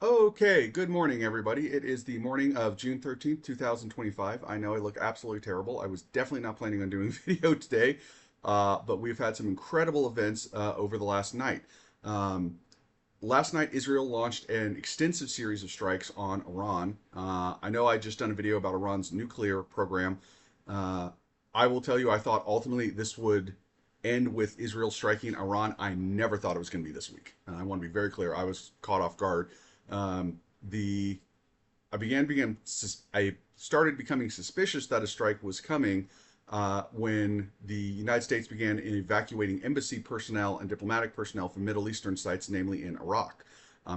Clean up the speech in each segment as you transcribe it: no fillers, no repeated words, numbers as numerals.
Okay, good morning, everybody. It is the morning of June 13th, 2025. I know I look absolutely terrible. I was definitely not planning on doing a video today, but we've had some incredible events over the last night. Um, Last night, Israel launched an extensive series of strikes on Iran. I know I just done a video about Iran's nuclear program. Uh, I will tell you, I thought ultimately this would end with Israel striking Iran. I never thought it was going to be this week. And I want to be very clear. I was caught off guard. The I started becoming suspicious that a strike was coming when the United States began evacuating embassy personnel and diplomatic personnel from Middle Eastern sites, namely in Iraq.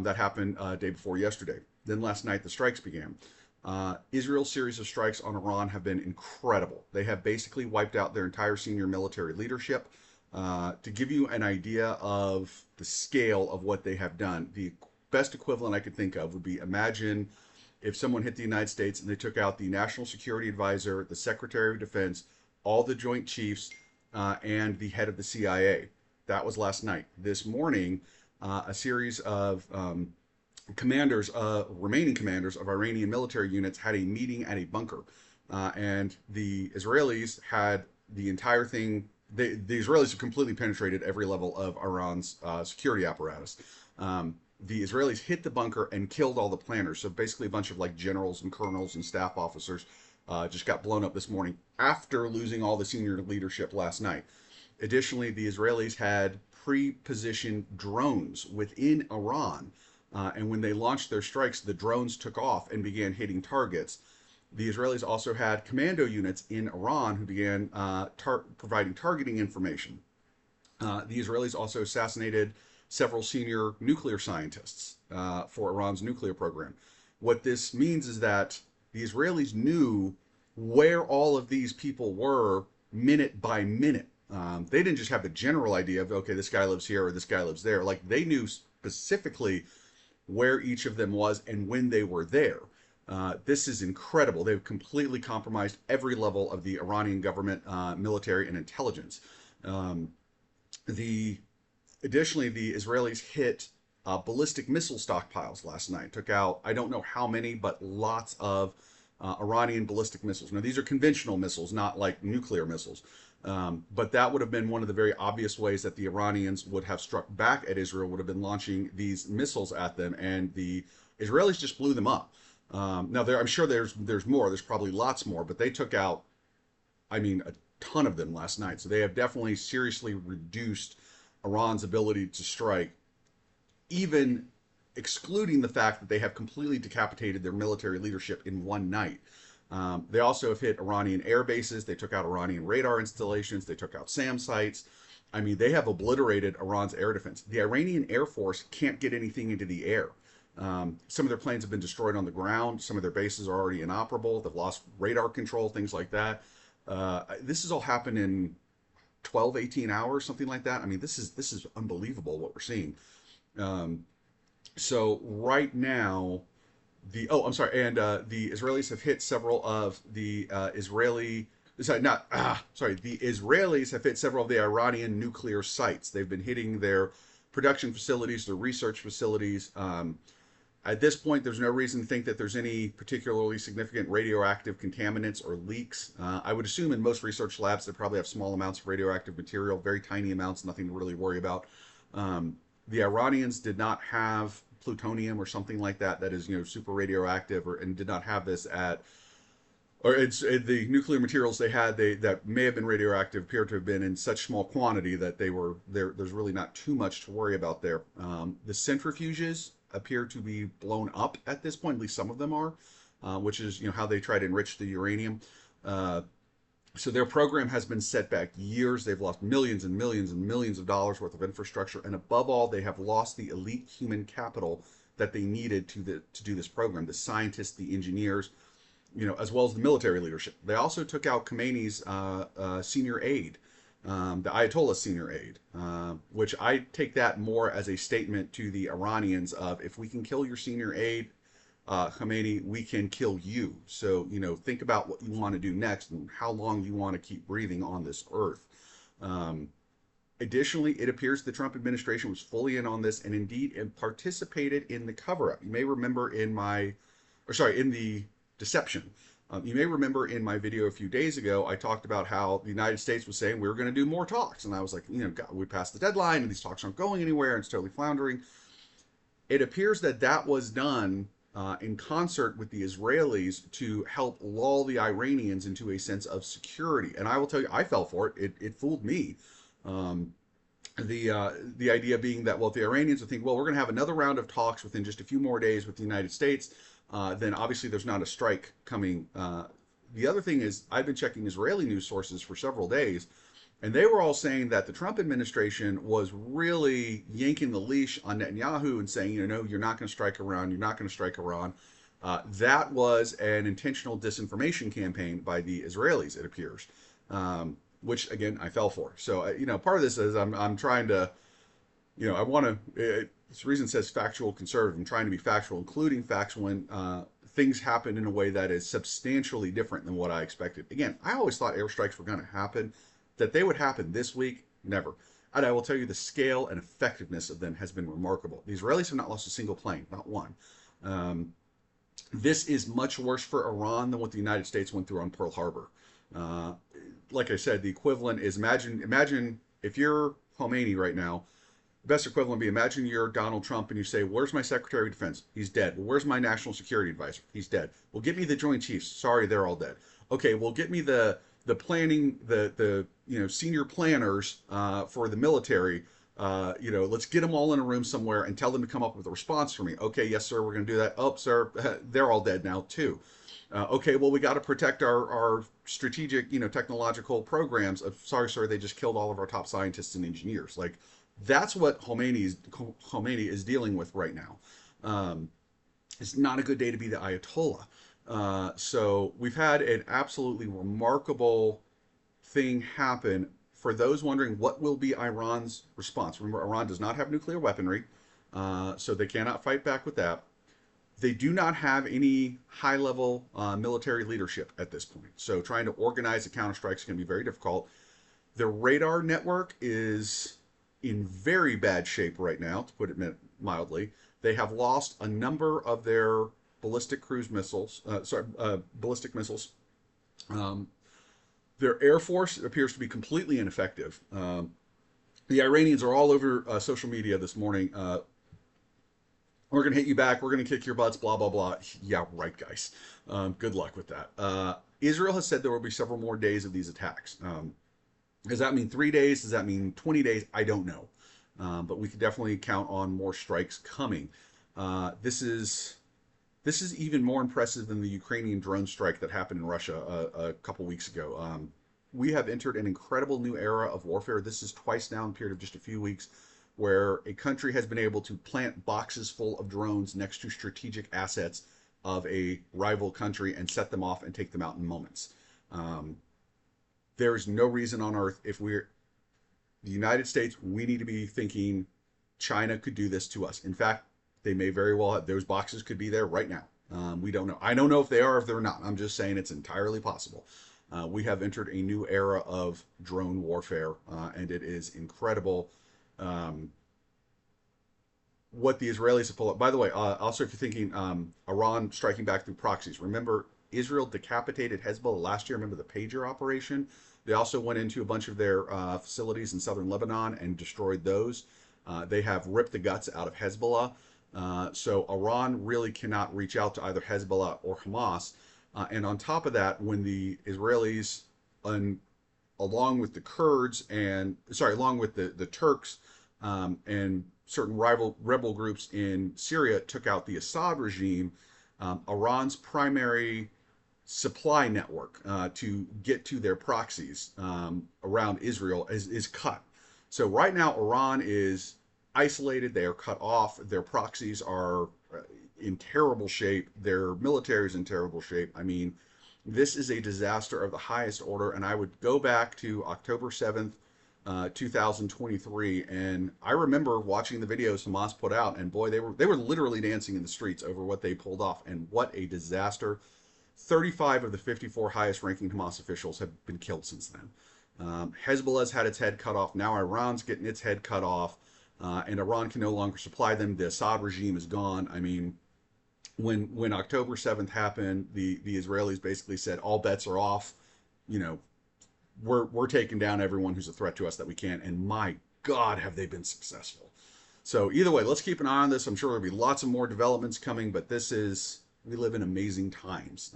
That happened day before yesterday. Then last night the strikes began. Israel's series of strikes on Iran have been incredible. They have basically wiped out their entire senior military leadership. To give you an idea of the scale of what they have done, the best equivalent I could think of would be imagine if someone hit the United States and they took out the National Security Advisor, the Secretary of Defense, all the Joint Chiefs, and the head of the CIA. That was last night. This morning, a series of remaining commanders of Iranian military units had a meeting at a bunker. And the Israelis had the entire thing. The Israelis have completely penetrated every level of Iran's security apparatus. The Israelis hit the bunker and killed all the planners. So basically, a bunch of like generals and colonels and staff officers just got blown up this morning after losing all the senior leadership last night. Additionally, the Israelis had pre-positioned drones within Iran, and when they launched their strikes, the drones took off and began hitting targets. The Israelis also had commando units in Iran who began providing targeting information. The Israelis also assassinated several senior nuclear scientists for Iran's nuclear program. What this means is that the Israelis knew where all of these people were minute by minute. They didn't just have the general idea of, okay, this guy lives here or this guy lives there. Like they knew specifically where each of them was and when they were there. This is incredible. They've completely compromised every level of the Iranian government, military, and intelligence. Um, the Additionally, the Israelis hit ballistic missile stockpiles last night. Took out, I don't know how many, but lots of Iranian ballistic missiles. Now, these are conventional missiles, not like nuclear missiles. But that would have been one of the very obvious ways that the Iranians would have struck back at Israel, would have been launching these missiles at them, and the Israelis just blew them up. Now, I'm sure there's more. There's probably lots more, but they took out, I mean, a ton of them last night. So they have definitely seriously reduced Iran's ability to strike, even excluding the fact that they have completely decapitated their military leadership in one night. They also have hit Iranian air bases. They took out Iranian radar installations. They took out SAM sites. I mean, they have obliterated Iran's air defense. The Iranian Air Force can't get anything into the air. Some of their planes have been destroyed on the ground. Some of their bases are already inoperable. They've lost radar control, things like that. This has all happened in 12, 18 hours, something like that. I mean, this is unbelievable what we're seeing. Um, so right now, I'm sorry, and the Israelis have hit several of the the Israelis have hit several of the Iranian nuclear sites. They've been hitting their production facilities, their research facilities. At this point, there's no reason to think that there's any particularly significant radioactive contaminants or leaks. I would assume in most research labs they probably have small amounts of radioactive material, very tiny amounts, nothing to really worry about. The Iranians did not have plutonium or something like that that is super radioactive, and did not have this at or the nuclear materials they had that may have been radioactive appear to have been in such small quantity that they were there. There's really not too much to worry about there. The centrifuges appear to be blown up at this point. At least some of them are, which is how they try to enrich the uranium. Uh, so their program has been set back years. They've lost millions and millions and millions of dollars worth of infrastructure, and above all, they have lost the elite human capital that they needed to do this program. The scientists, the engineers, as well as the military leadership. They also took out Khomeini's senior aide, the Ayatollah senior aide, which I take that more as a statement to the Iranians of, if we can kill your senior aide, Khomeini, we can kill you. So, think about what you want to do next and how long you want to keep breathing on this earth. Um, Additionally, it appears the Trump administration was fully in on this and indeed participated in the cover-up. You may remember in the deception. You may remember in my video a few days ago, I talked about how the United States was saying we were going to do more talks. And I was like, God, we passed the deadline and these talks aren't going anywhere and it's totally floundering. It appears that that was done in concert with the Israelis to help lull the Iranians into a sense of security. And I will tell you, I fell for it. It fooled me. Um, the idea being that, well, if the Iranians would think, well, we're going to have another round of talks within just a few more days with the United States, then obviously there's not a strike coming. The other thing is, I've been checking Israeli news sources for several days, and they were all saying that the Trump administration was really yanking the leash on Netanyahu and saying, no, you're not going to strike Iran, you're not going to strike Iran. That was an intentional disinformation campaign by the Israelis, it appears. Which again I fell for. So part of this is I'm trying to, I want to. This reason says factual conservative. I'm trying to be factual, including facts when things happen in a way that is substantially different than what I expected. Again, I always thought airstrikes were going to happen, that they would happen this week. Never. And I will tell you the scale and effectiveness of them has been remarkable. The Israelis have not lost a single plane, not one. This is much worse for Iran than what the United States went through on Pearl Harbor. Uh, like I said, the equivalent is imagine if you're Khomeini right now, the best equivalent would be imagine you're Donald Trump and you say, where's my Secretary of Defense? He's dead. Well, where's my National Security Advisor? He's dead. Well, get me the Joint Chiefs. Sorry, they're all dead. Okay, well, get me the planning, the senior planners for the military. Let's get them all in a room somewhere and tell them to come up with a response for me. Okay, yes, sir, we're going to do that. Oh, sir, they're all dead now, too. Okay, well, we got to protect our strategic, technological programs. Sorry, sir, they just killed all of our top scientists and engineers. Like, that's what Khomeini is dealing with right now. It's not a good day to be the Ayatollah. So we've had an absolutely remarkable thing happen. For those wondering, what will be Iran's response? Remember, Iran does not have nuclear weaponry, so they cannot fight back with that. They do not have any high-level military leadership at this point. So trying to organize a counterstrike is going to be very difficult. Their radar network is in very bad shape right now, to put it mildly. They have lost a number of their ballistic cruise missiles, ballistic missiles. Their air force appears to be completely ineffective. The Iranians are all over social media this morning. We're going to hit you back. We're going to kick your butts, blah, blah, blah. Yeah, right, guys. Good luck with that. Israel has said there will be several more days of these attacks. Does that mean 3 days? Does that mean 20 days? I don't know. But we could definitely count on more strikes coming. This is even more impressive than the Ukrainian drone strike that happened in Russia a couple weeks ago. We have entered an incredible new era of warfare. This is twice now in a period of just a few weeks, where a country has been able to plant boxes full of drones next to strategic assets of a rival country and set them off and take them out in moments. There's no reason on earth, if we're the United States, we need to be thinking China could do this to us. In fact, they may very well have, those boxes could be there right now. We don't know. I don't know if they are or if they're not. I'm just saying it's entirely possible. We have entered a new era of drone warfare, and it is incredible what the Israelis have pulled up. By the way, also if you're thinking Iran striking back through proxies, remember Israel decapitated Hezbollah last year. Remember the pager operation? They also went into a bunch of their facilities in southern Lebanon and destroyed those. They have ripped the guts out of Hezbollah. So Iran really cannot reach out to either Hezbollah or Hamas. And on top of that, when the Israelis, along with the Kurds along with the Turks and certain rebel groups in Syria took out the Assad regime, Iran's primary supply network to get to their proxies around Israel is cut. So right now, Iran is isolated. They are cut off. Their proxies are in terrible shape. Their military is in terrible shape. I mean, this is a disaster of the highest order. And I would go back to October 7th, 2023, and I remember watching the videos Hamas put out, and boy, they were literally dancing in the streets over what they pulled off, and what a disaster. 35 of the 54 highest ranking Hamas officials have been killed since then. Hezbollah's had its head cut off. Now Iran's getting its head cut off, and Iran can no longer supply them. The Assad regime is gone. I mean, when October 7th happened, the Israelis basically said all bets are off. You know, we're taking down everyone who's a threat to us that we can. And my God, have they been successful? So either way, let's keep an eye on this. I'm sure there'll be lots of more developments coming, but we live in amazing times.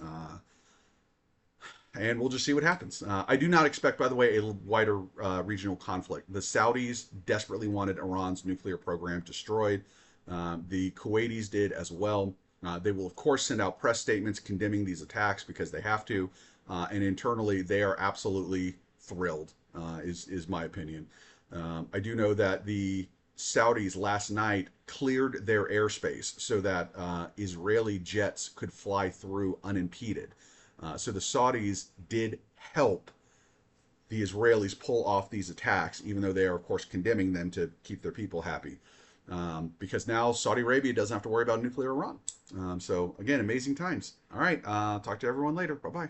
And we'll just see what happens. I do not expect, by the way, a wider regional conflict. The Saudis desperately wanted Iran's nuclear program destroyed. The Kuwaitis did as well. They will, of course, send out press statements condemning these attacks because they have to. And internally, they are absolutely thrilled, is my opinion. I do know that the Saudis last night cleared their airspace so that Israeli jets could fly through unimpeded. So the Saudis did help the Israelis pull off these attacks, even though they are, of course, condemning them to keep their people happy. Because now Saudi Arabia doesn't have to worry about nuclear Iran. So, again, amazing times. All right. Talk to everyone later. Bye-bye.